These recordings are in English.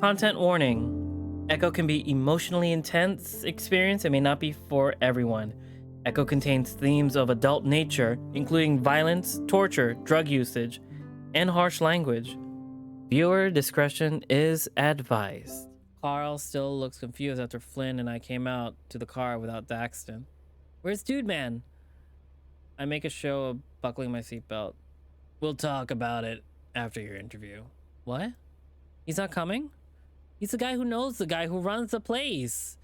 Content warning. Echo can be emotionally intense experience and may not be for everyone. Echo contains themes of adult nature, including violence, torture, drug usage, and harsh language. Viewer discretion is advised. Carl still looks confused after Flynn and I came out to the car without Daxton. Where's Dude Man? I make a show of buckling my seatbelt. We'll talk about it after your interview. What? He's not coming? He's the guy who knows the guy who runs the place.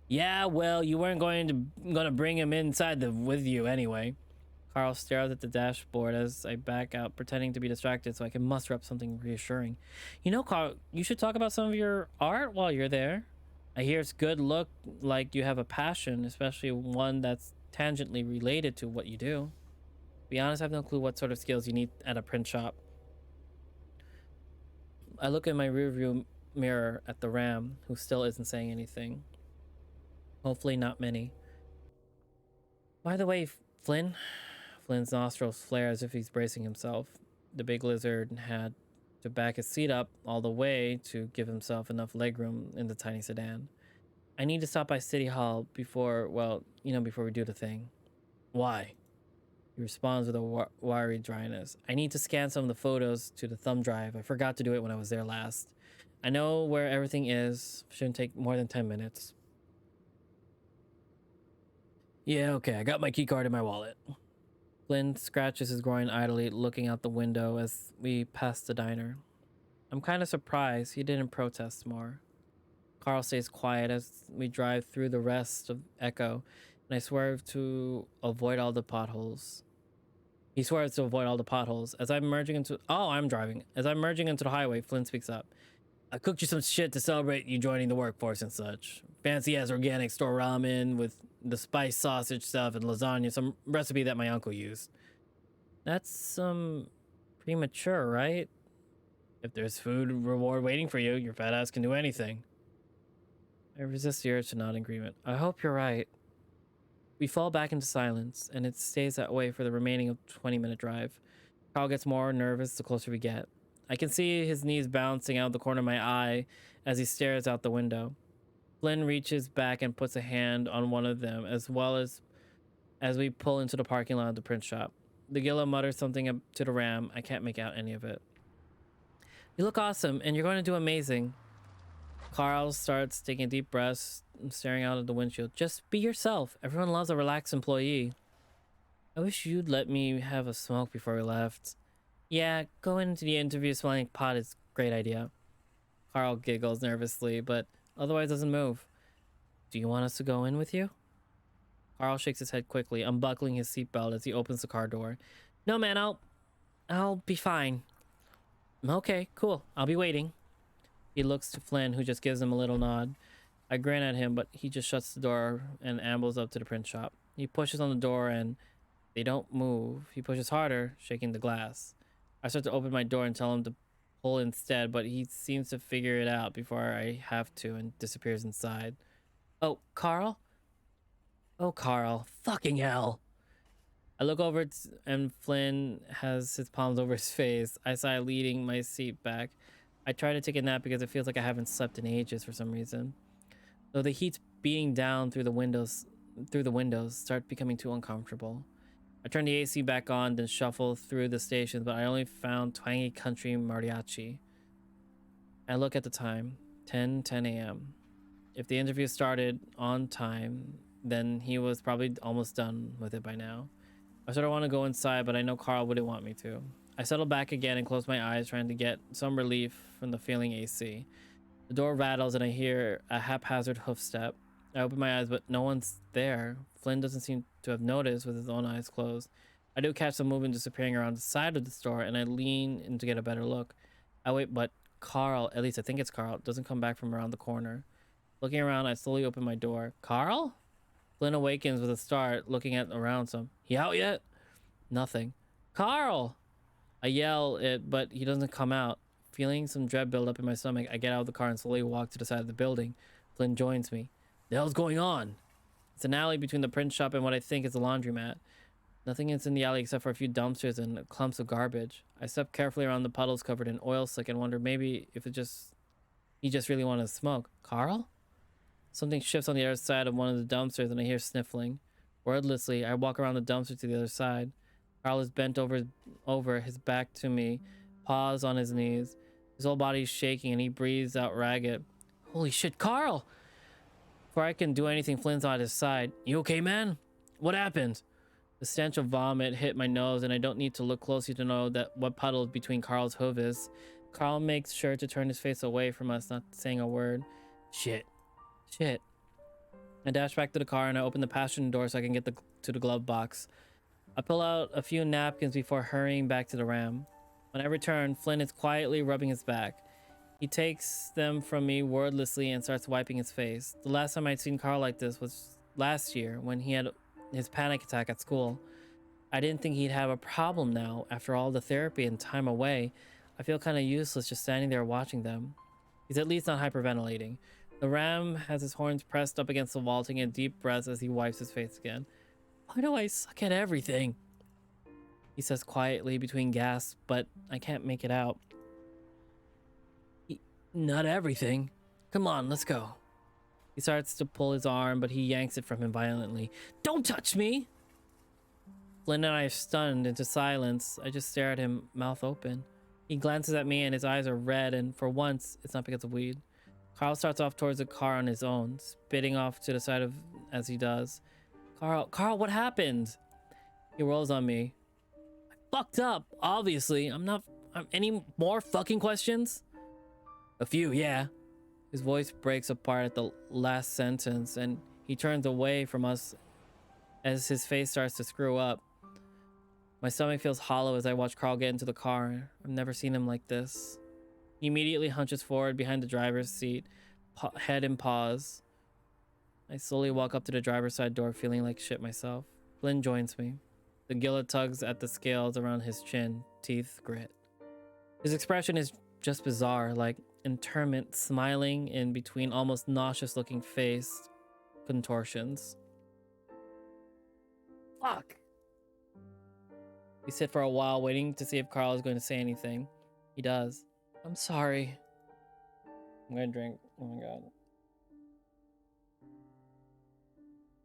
Yeah, well, you weren't gonna bring him inside with you anyway. Carl stares at the dashboard as I back out, pretending to be distracted so I can muster up something reassuring. You know, Carl, you should talk about some of your art while you're there. I hear it's good look like you have a passion, especially one that's tangentially related to what you do. Be honest, I have no clue what sort of skills you need at a print shop. I look in my rearview mirror at the Ram, who still isn't saying anything. Hopefully not many. By the way, Flynn. Flynn's nostrils flare as if he's bracing himself. The big lizard had to back his seat up all the way to give himself enough legroom in the tiny sedan. I need to stop by City Hall before, well, before we do the thing. Why? He responds with a wiry dryness. I need to scan some of the photos to the thumb drive. I forgot to do it when I was there last. I know where everything is. Shouldn't take more than 10 minutes. Yeah, okay. I got my keycard in my wallet. Flynn scratches his groin idly, looking out the window as we pass the diner. I'm kind of surprised he didn't protest more. Carl stays quiet as we drive through the rest of Echo, and I swerve to avoid all the potholes. He swerves to avoid all the potholes. As I'm merging into... Oh, I'm driving. As I'm merging into the highway, Flynn speaks up. I cooked you some shit to celebrate you joining the workforce and such. Fancy-ass organic store ramen with the spiced sausage stuff and lasagna, some recipe that my uncle used. That's, premature, right? If there's food reward waiting for you, your fat ass can do anything. I resist the urge to nod in agreement. I hope you're right. We fall back into silence, and it stays that way for the remaining of 20-minute drive. Carl gets more nervous the closer we get. I can see his knees bouncing out the corner of my eye as he stares out the window. Flynn reaches back and puts a hand on one of them, as well as we pull into the parking lot of the print shop. The Gilla mutters something up to the Ram. I can't make out any of it. You look awesome, and you're going to do amazing. Carl starts taking deep breaths and staring out of the windshield. Just be yourself. Everyone loves a relaxed employee. I wish you'd let me have a smoke before we left. Yeah, going into the interview smelling pot is a great idea. Carl giggles nervously, but otherwise doesn't move. Do you want us to go in with you? Carl shakes his head quickly, unbuckling his seatbelt as he opens the car door. No, man, I'll be fine. Okay, cool. I'll be waiting. He looks to Flynn, who just gives him a little nod. I grin at him, but he just shuts the door and ambles up to the print shop. He pushes on the door and they don't move. He pushes harder, shaking the glass. I start to open my door and tell him to pull instead, but he seems to figure it out before I have to and disappears inside. Oh, Carl? Oh, Carl. Fucking hell. I look over and Flynn has his palms over his face. I sigh, leading my seat back. I try to take a nap because it feels like I haven't slept in ages for some reason. Though the heat's beating down through the windows start becoming too uncomfortable. I turn the AC back on, then shuffle through the stations, but I only found twangy country mariachi. I look at the time, 10 a.m. If the interview started on time, then he was probably almost done with it by now. I sort of want to go inside, but I know Carl wouldn't want me to. I settle back again and close my eyes, trying to get some relief from the failing AC. The door rattles and I hear a haphazard hoof step. I open my eyes, but no one's there. Flynn doesn't seem to have noticed with his own eyes closed. I do catch some movement disappearing around the side of the store, and I lean in to get a better look. I wait, but Carl, at least I think it's Carl, doesn't come back from around the corner. Looking around, I slowly open my door. Carl? Flynn awakens with a start, looking around some. He out yet? Nothing. Carl! I yell it, but he doesn't come out. Feeling some dread build up in my stomach, I get out of the car and slowly walk to the side of the building. Flynn joins me. The hell's going on? It's an alley between the print shop and what I think is a laundromat. Nothing is in the alley except for a few dumpsters and clumps of garbage. I step carefully around the puddles covered in oil slick and wonder maybe if it's just He just really wanted to smoke. Carl? Something shifts on the other side of one of the dumpsters and I hear sniffling. Wordlessly, I walk around the dumpster to the other side. Carl is bent over his back to me, paws on his knees. His whole body is shaking and he breathes out ragged. Holy shit, Carl! Before I can do anything, Flynn's on his side. You okay, man? What happened? The stench of vomit hit my nose and I don't need to look closely to know that what puddled between Carl's hooves is. Carl makes sure to turn his face away from us, not saying a word. Shit. I dash back to the car and I open the passenger door so I can get to the glove box. I pull out a few napkins before hurrying back to the Ram. When I return, Flynn is quietly rubbing his back. He takes them from me wordlessly and starts wiping his face. The last time I'd seen Carl like this was last year when he had his panic attack at school. I didn't think he'd have a problem now. After all the therapy and time away, I feel kind of useless just standing there watching them. He's at least not hyperventilating. The Ram has his horns pressed up against the wall, taking a deep breath as he wipes his face again. Why do I suck at everything? He says quietly between gasps, but I can't make it out. Not everything. Come on, let's go. He starts to pull his arm, but he yanks it from him violently. Don't touch me! Flynn and I are stunned into silence. I just stare at him, mouth open. He glances at me and his eyes are red, and for once, it's not because of weed. Carl starts off towards the car on his own, spitting off to the side of as he does. Carl, what happened? He rolls on me. I fucked up, obviously. Any more fucking questions? A few, yeah. His voice breaks apart at the last sentence, and he turns away from us as his face starts to screw up. My stomach feels hollow as I watch Carl get into the car. I've never seen him like this. He immediately hunches forward behind the driver's seat, head in paws. I slowly walk up to the driver's side door, feeling like shit myself. Flynn joins me. The Gila tugs at the scales around his chin, teeth grit. His expression is just bizarre, like interment, smiling in between almost nauseous-looking face contortions. Fuck! We sit for a while, waiting to see if Carl is going to say anything. He does. I'm sorry. I'm gonna drink. Oh my god.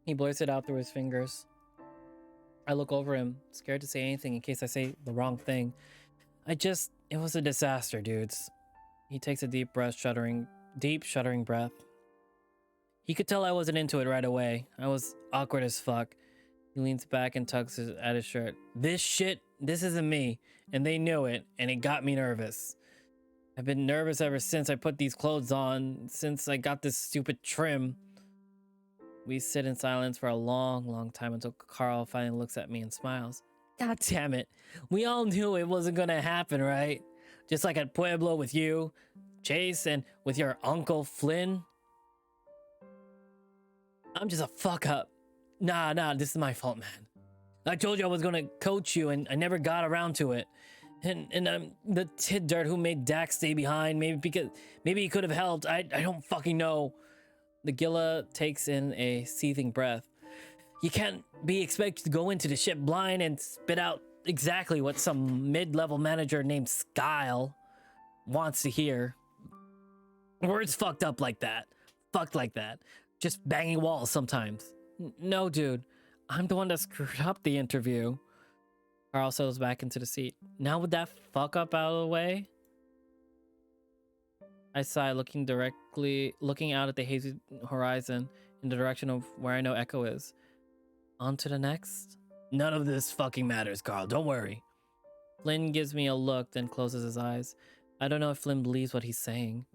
He blurts it out through his fingers. I look over him, scared to say anything in case I say the wrong thing. It was a disaster, dudes. He takes a deep shuddering breath. He could tell I wasn't into it right away. I was awkward as fuck. He leans back and tugs at his shirt. This isn't me, and they knew it, and it got me nervous. I've been nervous ever since I put these clothes on, since I got this stupid trim. We sit in silence for a long time until Carl finally looks at me and smiles. God damn it. We all knew it wasn't gonna happen, right? Just like at Pueblo with you, Chase, and with your Uncle Flynn. I'm just a fuck up. Nah, this is my fault, man. I told you I was gonna coach you and I never got around to it. And I'm the tit dirt who made Dax stay behind. Maybe he could have helped. I don't fucking know. The Gila takes in a seething breath. You can't be expected to go into the ship blind and spit out exactly what some mid-level manager named Skyle wants to hear. Words fucked up like that. Fucked like that. Just banging walls sometimes. No, dude. I'm the one that screwed up the interview. Carl settles back into the seat. Now with that fuck up out of the way? I sigh, looking out at the hazy horizon in the direction of where I know Echo is. On to the next? None of this fucking matters, Carl. Don't worry. Flynn gives me a look, then closes his eyes. I don't know if Flynn believes what he's saying.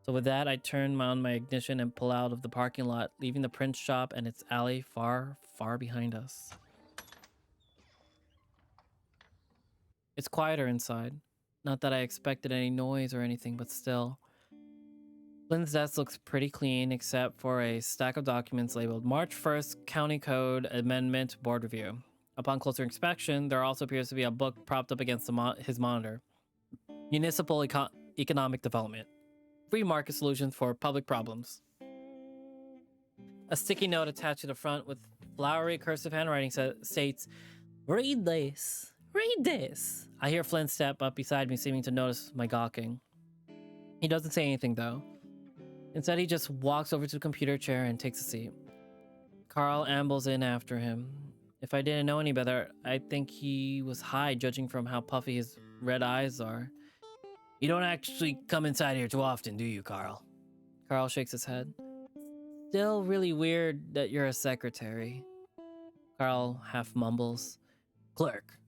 So with that, I turn on my ignition and pull out of the parking lot, leaving the print shop and its alley far behind us. It's quieter inside. Not that I expected any noise or anything, but still. Flynn's desk looks pretty clean, except for a stack of documents labeled March 1st County Code Amendment Board Review. Upon closer inspection, there also appears to be a book propped up against his monitor. Municipal Economic Development. Free market solutions for public problems. A sticky note attached to the front with flowery cursive handwriting states, Read this. Read this. I hear Flynn step up beside me, seeming to notice my gawking. He doesn't say anything, though. Instead, he just walks over to the computer chair and takes a seat. Carl ambles in after him. If I didn't know any better, I'd think he was high, judging from how puffy his red eyes are. You don't actually come inside here too often, do you, Carl? Carl shakes his head. Still really weird that you're a secretary. Carl half mumbles. Clerk.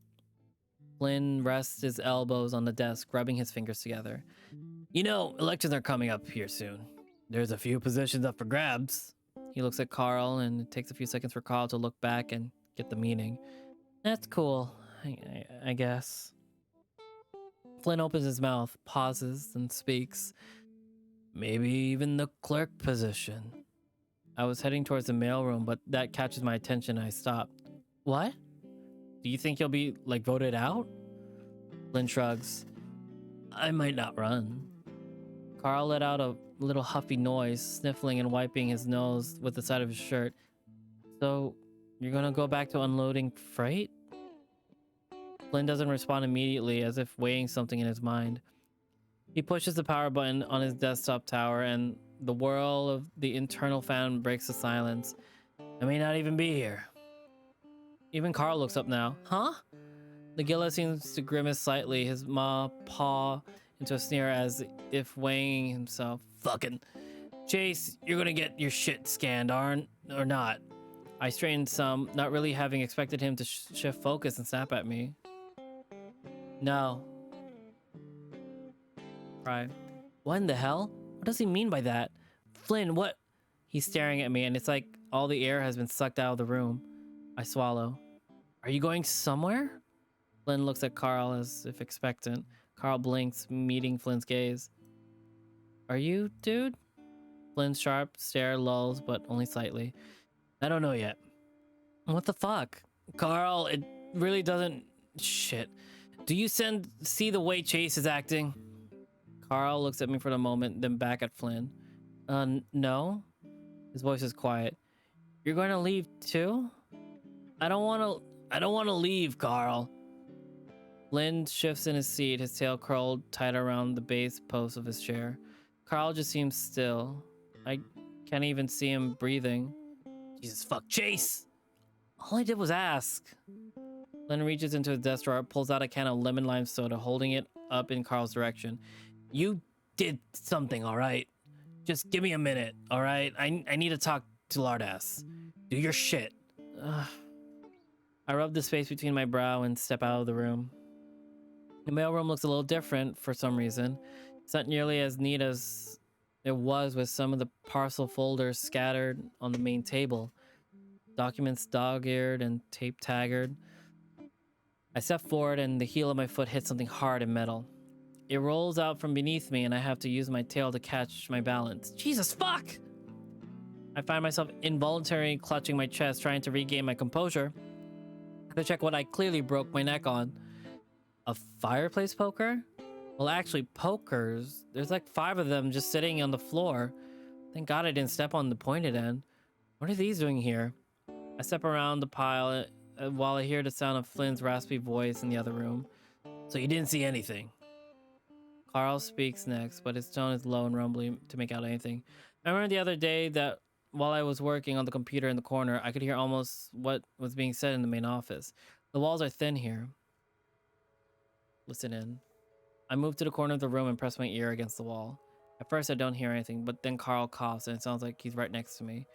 Flynn rests his elbows on the desk, rubbing his fingers together. You know, elections are coming up here soon. There's a few positions up for grabs. He looks at Carl, and it takes a few seconds for Carl to look back and get the meaning. That's cool, I guess. Flynn opens his mouth, pauses, and speaks. Maybe even the clerk position. I was heading towards the mailroom, but that catches my attention and I stop. What? Do you think you'll be, like, voted out? Flynn shrugs. I might not run. Carl let out a little huffy noise, sniffling and wiping his nose with the side of his shirt. So, you're gonna go back to unloading freight? Flynn doesn't respond immediately, as if weighing something in his mind. He pushes the power button on his desktop tower, and the whirl of the internal fan breaks the silence. I may not even be here. Even Carl looks up now. Huh? Nagila seems to grimace slightly, his paw into a sneer as if weighing himself. Fucking Chase, you're gonna get your shit scanned, or not? I straightened some, not really having expected him to shift focus and snap at me. No. Right. What in the hell? What does he mean by that? Flynn, what? He's staring at me, and it's like all the air has been sucked out of the room. I swallow. Are you going somewhere? Flynn looks at Carl as if expectant. Carl blinks, meeting Flynn's gaze. Are you, dude? Flynn's sharp stare lulls, but only slightly. I don't know yet. What the fuck? Carl, it really doesn't... Shit. Do you see the way Chase is acting? Carl looks at me for a moment, then back at Flynn. No? His voice is quiet. You're going to leave too? I don't want to leave, Carl. Flynn shifts in his seat, his tail curled tight around the base post of his chair. Carl just seems still. I can't even see him breathing. Jesus fuck, Chase! All I did was ask. Flynn reaches into his desk drawer, pulls out a can of lemon lime soda, holding it up in Carl's direction. You did something, all right? Just give me a minute, all right? I need to talk to Lardass. Do your shit. I rub the space between my brow and step out of the room. The mailroom looks a little different for some reason. It's not nearly as neat as it was, with some of the parcel folders scattered on the main table. Documents dog-eared and tape-taggered. I step forward and the heel of my foot hits something hard and metal. It rolls out from beneath me and I have to use my tail to catch my balance. Jesus fuck! I find myself involuntarily clutching my chest, trying to regain my composure to check what I clearly broke my neck on. A fireplace poker? Well, actually, pokers. There's like 5 of them just sitting on the floor. Thank God I didn't step on the pointed end. What are these doing here? I step around the pile while I hear the sound of Flynn's raspy voice in the other room. So you didn't see anything? Carl speaks next, but his tone is low and rumbly to make out anything. I remember the other day that while I was working on the computer in the corner, I could hear almost what was being said in the main office. The walls are thin here. Listen in. I move to the corner of the room and press my ear against the wall. At first I don't hear anything, but then Carl coughs and it sounds like he's right next to me.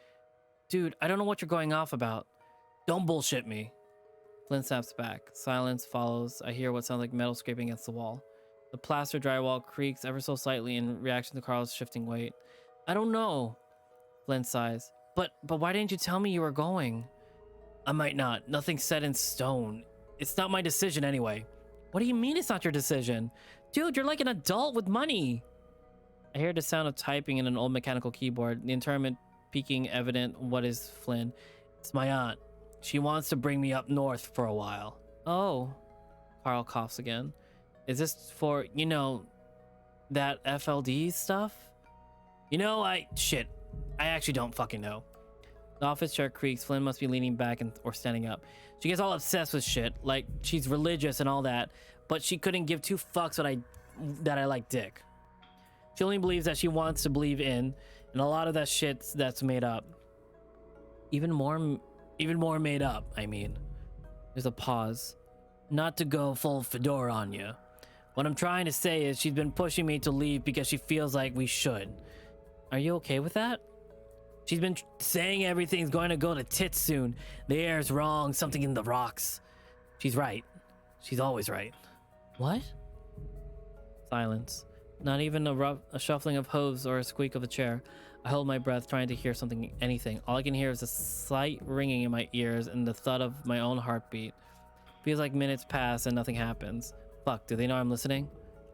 Dude, I don't know what you're going off about. Don't bullshit me. Flynn snaps back. Silence follows. I hear what sounds like metal scraping against the wall. The plaster drywall creaks ever so slightly in reaction to Carl's shifting weight. I don't know. Flynn sighs. But why didn't you tell me you were going? I might not. Nothing's set in stone. It's not my decision anyway. What do you mean it's not your decision? Dude, you're like an adult with money. I hear the sound of typing in an old mechanical keyboard, the interment peeking evident. What is Flynn? It's my aunt. She wants to bring me up north for a while. Oh. Carl coughs again. Is this for, you know, that FLD stuff? You know, I actually don't fucking know. The office chair creaks. Flynn must be leaning back or standing up. She gets all obsessed with shit, like she's religious and all that, but she couldn't give 2 fucks that I like dick. She only believes that she wants to believe in, and a lot of that shit that's made up. Even more made up, I mean. There's a pause. Not to go full fedora on you. What I'm trying to say is she's been pushing me to leave because she feels like we should. Are you okay with that? She's been saying everything's going to go to tits soon. The air's wrong, something in the rocks. She's right. She's always right. What? Silence. Not even a shuffling of hooves or a squeak of a chair. I hold my breath, trying to hear anything. All I can hear is a slight ringing in my ears and the thud of my own heartbeat. Feels like minutes pass and nothing happens. Fuck, do they know I'm listening?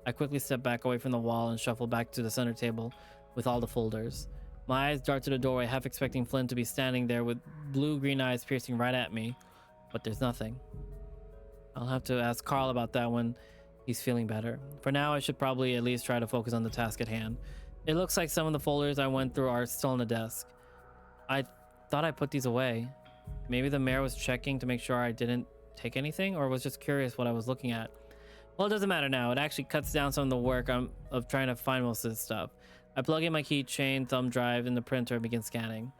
I quickly step back away from the wall and shuffle back to the center table with all the folders. My eyes dart to the doorway, half expecting Flynn to be standing there with blue-green eyes piercing right at me. But there's nothing. I'll have to ask Carl about that when he's feeling better. For now, I should probably at least try to focus on the task at hand. It looks like some of the folders I went through are still on the desk. I thought I put these away. Maybe the mayor was checking to make sure I didn't take anything, or was just curious what I was looking at. Well, it doesn't matter now. It actually cuts down some of the work of trying to find most of this stuff. I plug in my keychain, thumb drive in the printer and begin scanning.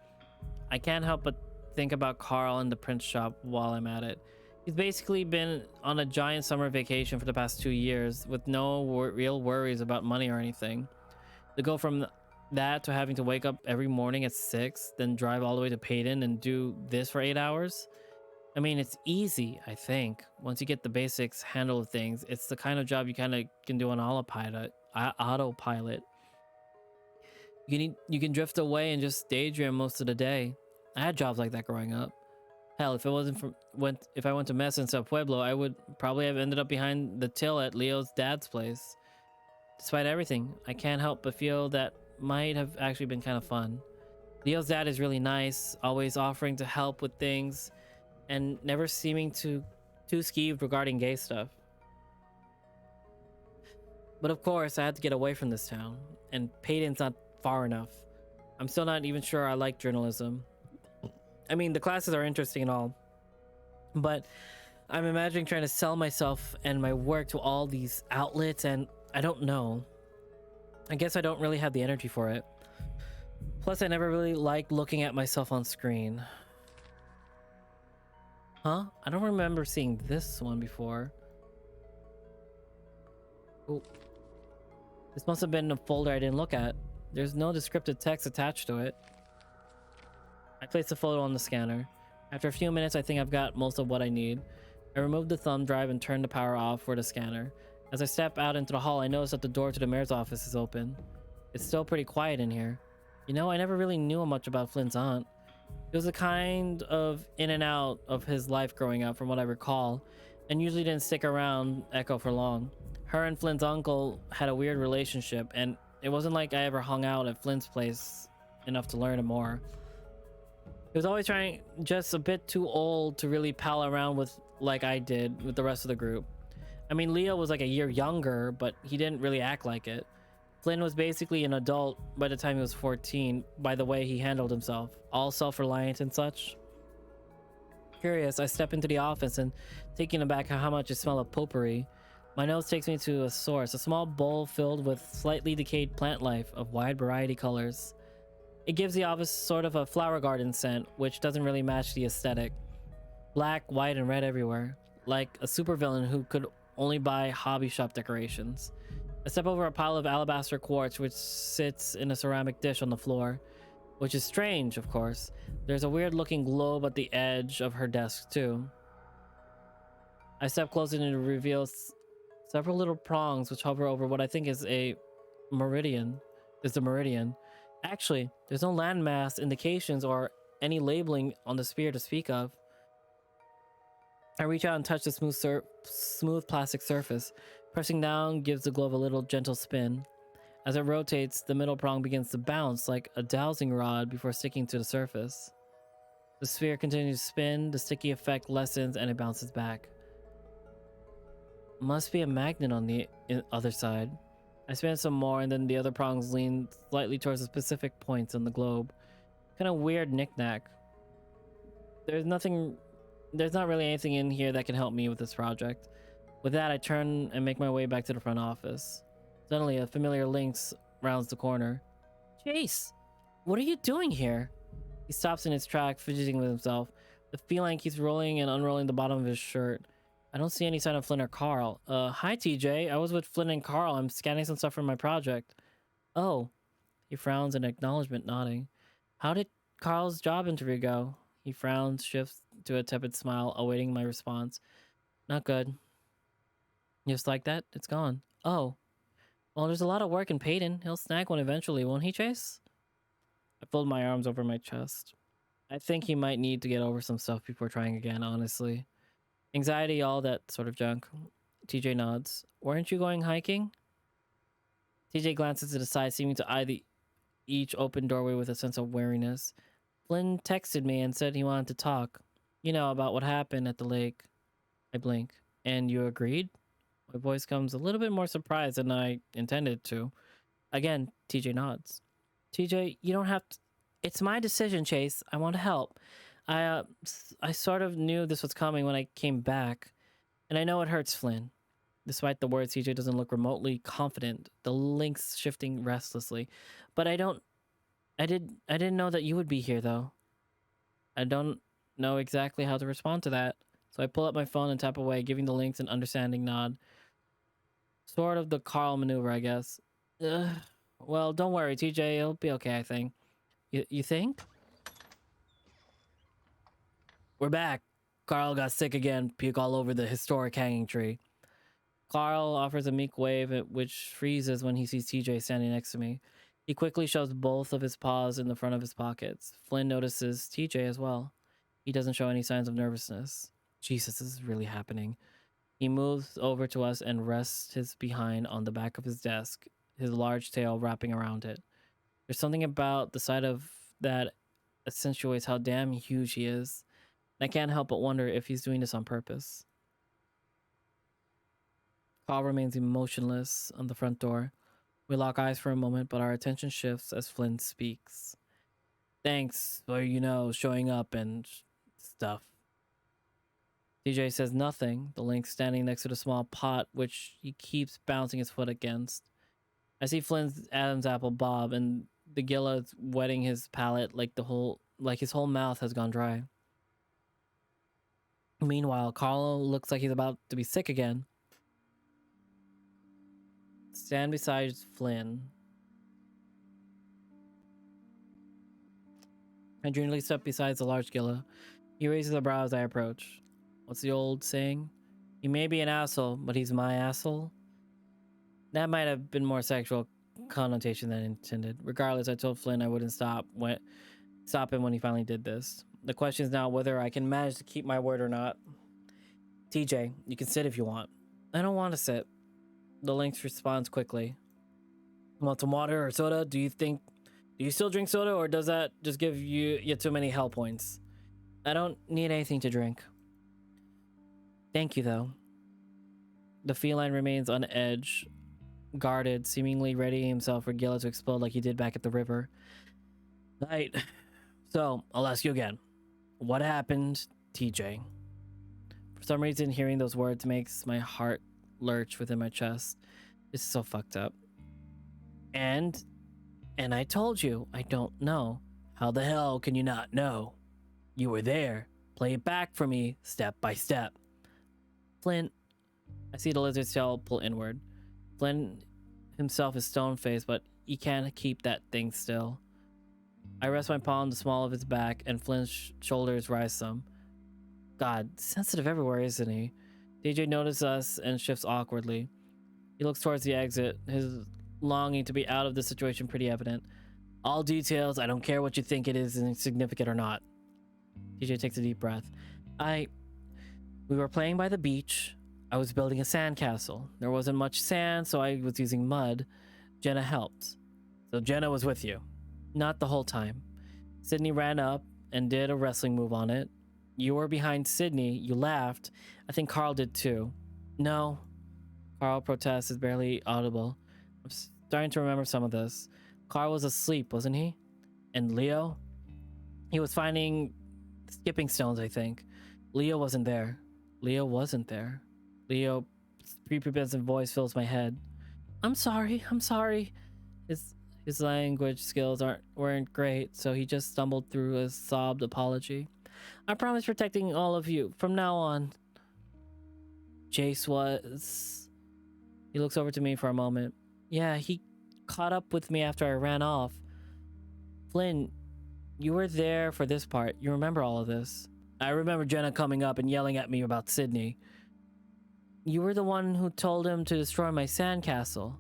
I can't help but think about Carl in the print shop while I'm at it. He's basically been on a giant summer vacation for the past 2 years with no real worries about money or anything. To go from that to having to wake up every morning at 6, then drive all the way to Payton and do this for 8 hours? I mean, it's easy, I think. Once you get the basics handle of things, it's the kind of job you kind of can do on autopilot. You can drift away and just daydream most of the day. I had jobs like that growing up. Hell, if I went to Mesa in Sao Pueblo, I would probably have ended up behind the till at Leo's dad's place. Despite everything, I can't help but feel that might have actually been kind of fun. Leo's dad is really nice, always offering to help with things, and never seeming too skeeved regarding gay stuff. But of course, I had to get away from this town, and Payton's not far enough. I'm still not even sure I like journalism. I mean, the classes are interesting and all, but I'm imagining trying to sell myself and my work to all these outlets, and I don't know. I guess I don't really have the energy for it. Plus, I never really liked looking at myself on screen. Huh? I don't remember seeing this one before. Oh. This must have been a folder I didn't look at. There's no descriptive text attached to it. I place the photo on the scanner. After a few minutes, I think I've got most of what I need. I remove the thumb drive and turn the power off for the scanner. As I step out into the hall, I notice that the door to the mayor's office is open. It's still pretty quiet in here. You know, I never really knew much about Flynn's aunt. It was a kind of in and out of his life growing up, from what I recall, and usually didn't stick around Echo for long. Her and Flynn's uncle had a weird relationship, and it wasn't like I ever hung out at Flynn's place enough to learn more. He was always trying, just a bit too old to really pal around with like I did with the rest of the group. I mean, Leo was like a year younger, but he didn't really act like it. Flynn was basically an adult by the time he was 14, by the way he handled himself, all self-reliant and such. Curious, I step into the office and taking aback how much it smelled of potpourri. My nose takes me to a source, a small bowl filled with slightly decayed plant life of wide variety colors. It gives the office sort of a flower garden scent, which doesn't really match the aesthetic. Black, white, and red everywhere, like a supervillain who could only buy hobby shop decorations. I step over a pile of alabaster quartz which sits in a ceramic dish on the floor, which is strange, of course. There's a weird looking globe at the edge of her desk too. I step closer and it reveals several little prongs which hover over what I think is a meridian. Actually, there's no landmass indications or any labeling on the sphere to speak of. I reach out and touch the smooth plastic surface. Pressing down gives the globe a little gentle spin. As it rotates, the middle prong begins to bounce like a dowsing rod before sticking to the surface. The sphere continues to spin, the sticky effect lessens, and it bounces back. Must be a magnet on the other side. I spin some more, and then the other prongs lean slightly towards the specific points on the globe. Kind of weird knick-knack. There's not really anything in here that can help me with this project. With that, I turn and make my way back to the front office. Suddenly, a familiar lynx rounds the corner. Chase, what are you doing here? He stops in his track, fidgeting with himself. The feline keeps rolling and unrolling the bottom of his shirt. I don't see any sign of Flynn or Carl. Hi TJ, I was with Flynn and Carl. I'm scanning some stuff for my project. Oh. He frowns in acknowledgement, nodding. How did Carl's job interview go? He frowns, shifts to a tepid smile, awaiting my response. Not good. Just like that, it's gone. Oh. Well, there's a lot of work in Peyton. He'll snag one eventually, won't he, Chase? I fold my arms over my chest. I think he might need to get over some stuff before trying again, honestly. Anxiety, all that sort of junk. TJ nods. Weren't you going hiking? TJ glances to the side, seeming to eye each open doorway with a sense of wariness. Flynn texted me and said he wanted to talk. You know, about what happened at the lake. I blink. And you agreed? My voice comes a little bit more surprised than I intended to. Again, TJ nods. TJ, you don't have to... It's my decision, Chase. I want to help. I sort of knew this was coming when I came back. And I know it hurts Flynn. Despite the words, TJ doesn't look remotely confident, the links shifting restlessly. But I didn't know that you would be here, though. I don't know exactly how to respond to that. So I pull up my phone and tap away, giving the links an understanding nod. Sort of the Carl maneuver, I guess. Well, don't worry, TJ. It'll be okay, I think. You think? We're back. Carl got sick again, puke all over the historic hanging tree. Carl offers a meek wave, which freezes when he sees TJ standing next to me. He quickly shoves both of his paws in the front of his pockets. Flynn notices TJ as well. He doesn't show any signs of nervousness. Jesus, this is really happening. He moves over to us and rests his behind on the back of his desk, his large tail wrapping around it. There's something about the sight of that accentuates how damn huge he is. I can't help but wonder if he's doing this on purpose. Carl remains emotionless on the front door. We lock eyes for a moment, but our attention shifts as Flynn speaks. Thanks for, showing up and stuff. TJ says nothing, the link standing next to the small pot, which he keeps bouncing his foot against. I see Flynn's Adam's apple bob, and the Gilla's wetting his palate like his whole mouth has gone dry. Meanwhile, Carl looks like he's about to be sick again. Stand beside Flynn. I gingerly step beside the large Gilla. He raises a brow as I approach. What's the old saying? He may be an asshole, but he's my asshole. That might have been more sexual connotation than intended. Regardless, I told Flynn I wouldn't stop him when he finally did this. The question is now whether I can manage to keep my word or not. TJ, you can sit if you want. I don't want to sit. The lynx responds quickly. Want some water or soda? Do you still drink soda, or does that just give you too many hell points? I don't need anything to drink. Thank you, though. The feline remains on edge, guarded, seemingly readying himself for Gilla to explode like he did back at the river. Right. So, I'll ask you again. What happened, TJ? For some reason, hearing those words makes my heart lurch within my chest. This is so fucked up. And I told you, I don't know. How the hell can you not know? You were there. Play it back for me, step by step. Flynn, I see the lizard's tail pull inward. Flynn himself is stone-faced, but he can't keep that thing still. I rest my paw on the small of his back, and Flynn's shoulders rise some. God, sensitive everywhere, isn't he? DJ notices us and shifts awkwardly. He looks towards the exit, his longing to be out of the situation pretty evident. All details, I don't care what you think it is insignificant or not. DJ takes a deep breath. We were playing by the beach. I was building a sandcastle. There wasn't much sand, so I was using mud. Jenna helped. So Jenna was with you. Not the whole time. Sydney ran up and did a wrestling move on it. You were behind Sydney. You laughed. I think Carl did too. No. Carl protests is barely audible. I'm starting to remember some of this. Carl was asleep, wasn't he? And Leo? He was finding skipping stones, I think. Leo wasn't there. Leo wasn't there. Leo's prepubescent voice fills my head. I'm sorry. His language skills weren't great, so he just stumbled through a sobbed apology. I promise protecting all of you from now on. Jace was... He looks over to me for a moment. Yeah, he caught up with me after I ran off. Flynn, you were there for this part. You remember all of this. I remember Jenna coming up and yelling at me about Sydney. You were the one who told him to destroy my sandcastle.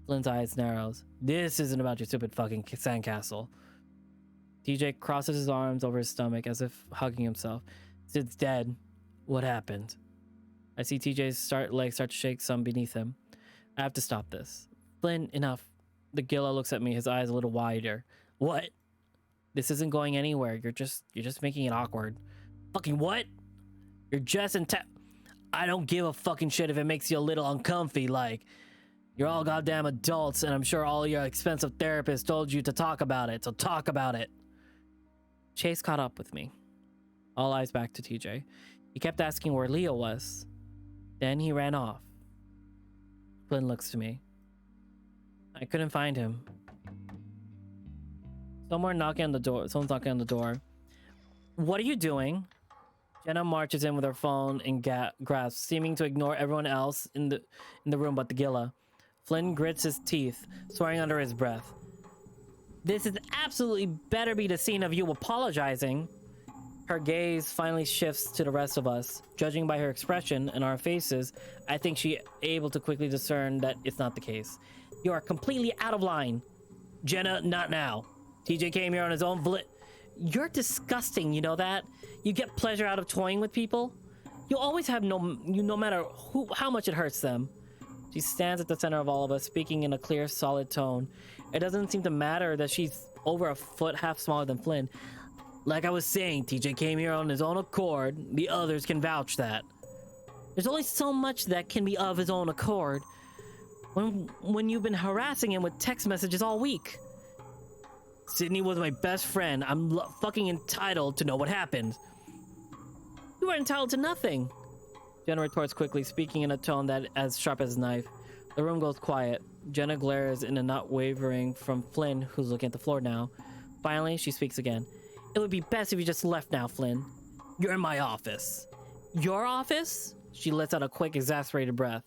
Flynn's eyes narrows. This isn't about your stupid fucking sandcastle. TJ crosses his arms over his stomach as if hugging himself. Sid's dead. What happened? I see TJ's legs start to shake some beneath him. I have to stop this. Flynn, enough. The Gila looks at me, his eyes a little wider. What? This isn't going anywhere. You're just making it awkward. Fucking what? You're just I don't give a fucking shit if it makes you a little uncomfy, like... You're all goddamn adults, and I'm sure all your expensive therapists told you to talk about it, so talk about it. Chase caught up with me. All eyes back to TJ. He kept asking where Leo was. Then he ran off. Flynn looks to me. I couldn't find him. Someone's knocking on the door. What are you doing? Jenna marches in with her phone and grasps, seeming to ignore everyone else in the room but the Gila. Flynn grits his teeth, swearing under his breath. This is absolutely better be the scene of you apologizing. Her gaze finally shifts to the rest of us. Judging by her expression and our faces, I think she's able to quickly discern that it's not the case. You are completely out of line. Jenna, not now. TJ came here on his own You're disgusting, you know that? You get pleasure out of toying with people? You always have no matter how much it hurts them. She stands at the center of all of us, speaking in a clear, solid tone. It doesn't seem to matter that she's over a foot half smaller than Flynn. Like I was saying, TJ came here on his own accord. The others can vouch that. There's only so much that can be of his own accord. When you've been harassing him with text messages all week. Sydney was my best friend. I'm fucking entitled to know what happened. You are entitled to nothing. Jenna retorts quickly, speaking in a tone that as sharp as a knife. The room goes quiet. Jenna glares in a not wavering from Flynn, who's looking at the floor now. Finally, she speaks again. It would be best if you just left now, Flynn. You're in my office. Your office? She lets out a quick, exasperated breath.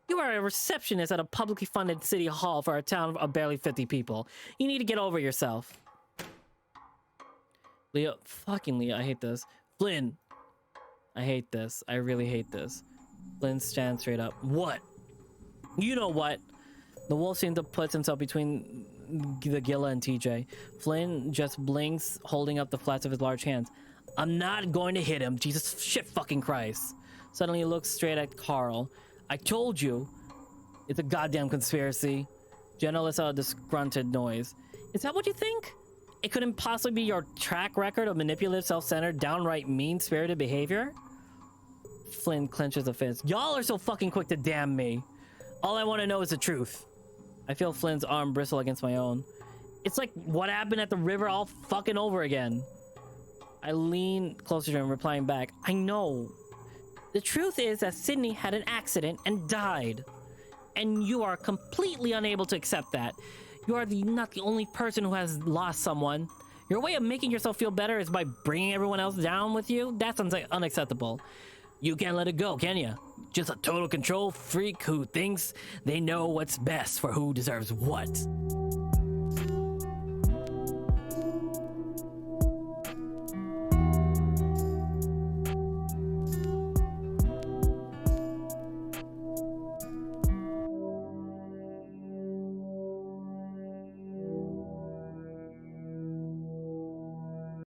You are a receptionist at a publicly funded city hall for a town of barely 50 people. You need to get over yourself. Leo, I hate this. Flynn. I hate this. I really hate this. Flynn stands straight up. What? You know what? The wolf seems to put himself between the Gila and TJ. Flynn just blinks, holding up the flats of his large hands. I'm not going to hit him. Jesus shit fucking Christ. Suddenly he looks straight at Carl. I told you. It's a goddamn conspiracy. Jenna lets out a disgruntled noise. Is that what you think? It couldn't possibly be your track record of manipulative, self-centered, downright mean-spirited behavior? Flynn clenches a fist. Y'all are so fucking quick to damn me. All I want to know is the truth. I feel Flynn's arm bristle against my own. It's like what happened at the river all fucking over again. I lean closer to him, replying back. I know. The truth is that Sydney had an accident and died. And you are completely unable to accept that. You are not the only person who has lost someone. Your way of making yourself feel better is by bringing everyone else down with you? That's unacceptable. You can't let it go, can you? Just a total control freak who thinks they know what's best for who deserves what.